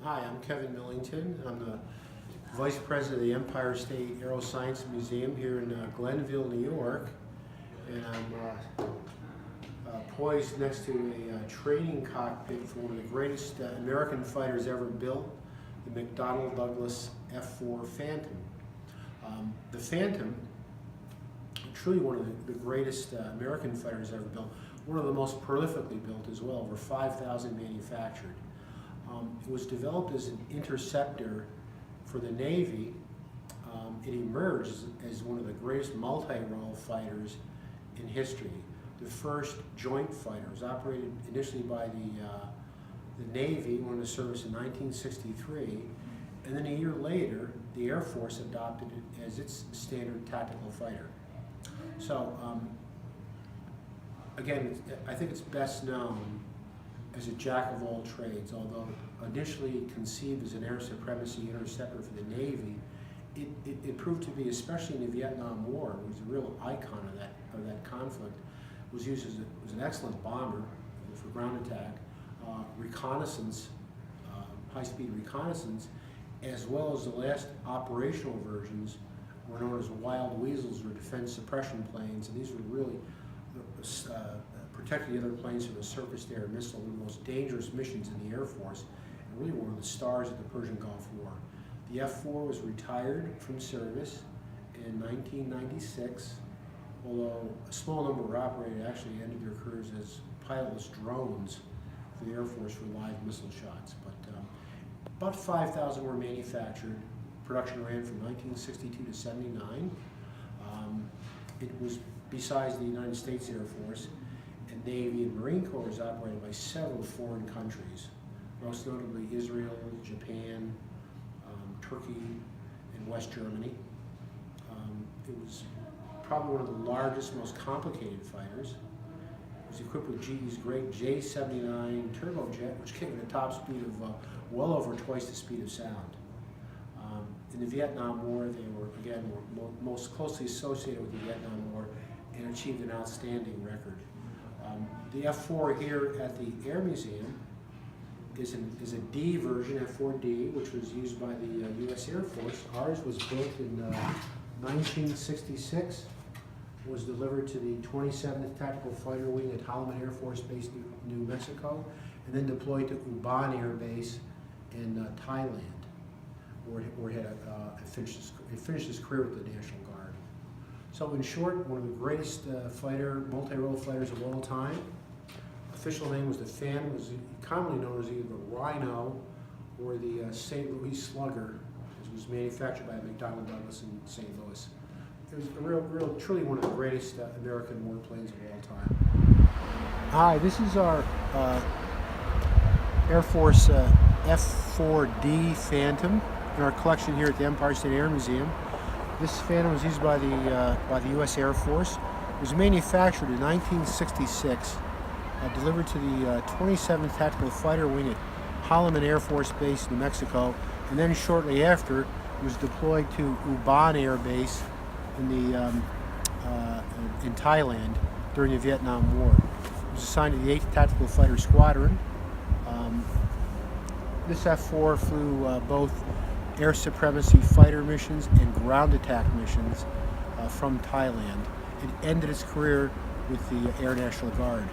Hi, I'm Kevin Millington. I'm the Vice President of the Empire State Aeroscience Museum here in Glenville, New York. And I'm poised next to a training cockpit for one of the greatest American fighters ever built, the McDonnell Douglas F-4 Phantom. The Phantom, truly one of the greatest American fighters ever built, one of the most prolifically built as well, over 5,000 manufactured. It was developed as an interceptor for the Navy. It emerged as one of the greatest multi-role fighters in history. The first joint fighter was operated initially by the Navy, went into service in 1963, and then a year later, the Air Force adopted it as its standard tactical fighter. So, again, I think it's best known as a jack of all trades. Although initially conceived as an air supremacy interceptor for the Navy, it proved to be, especially in the Vietnam War, it was a real icon of that conflict. It was used as an excellent bomber for ground attack, reconnaissance, high-speed reconnaissance, as well as the last operational versions were known as wild weasels, or defense suppression planes, and these were really protecting the other planes from a surface-to-air missile, one of the most dangerous missions in the Air Force, and really one of the stars of the Persian Gulf War. The F-4 was retired from service in 1996, although a small number of operators actually ended their careers as pilotless drones for the Air Force for live missile shots. But about 5,000 were manufactured. Production ran from 1962 to 79. It was, besides the United States Air Force and Navy and Marine Corps, was operated by several foreign countries, most notably Israel, Japan, Turkey, and West Germany. It was probably one of the largest, most complicated fighters. It was equipped with GE's great J-79 turbojet, which gave it a top speed of well over twice the speed of sound. In the Vietnam War, they were, again, most closely associated with the Vietnam War and achieved an outstanding record. The F-4 here at the Air Museum is a D version, F-4D, which was used by the U.S. Air Force. Ours was built in 1966, was delivered to the 27th Tactical Fighter Wing at Holloman Air Force Base, New Mexico, and then deployed to Ubon Air Base in Thailand, where it had finished his career with the National Guard. So in short, one of the greatest multi-role fighters of all time. Official name was the Phantom. Was commonly known as either the Rhino or the St. Louis Slugger. It was manufactured by McDonnell Douglas in St. Louis. It was truly one of the greatest American warplanes of all time. Hi, this is our Air Force F-4D Phantom in our collection here at the Empire State Air Museum. This Phantom was used by the U.S. Air Force. It was manufactured in 1966, delivered to the 27th Tactical Fighter Wing at Holloman Air Force Base, New Mexico, and then shortly after, it was deployed to Ubon Air Base in Thailand during the Vietnam War. It was assigned to the 8th Tactical Fighter Squadron. This F-4 flew both air supremacy fighter missions and ground attack missions from Thailand. It ended its career with the Air National Guard.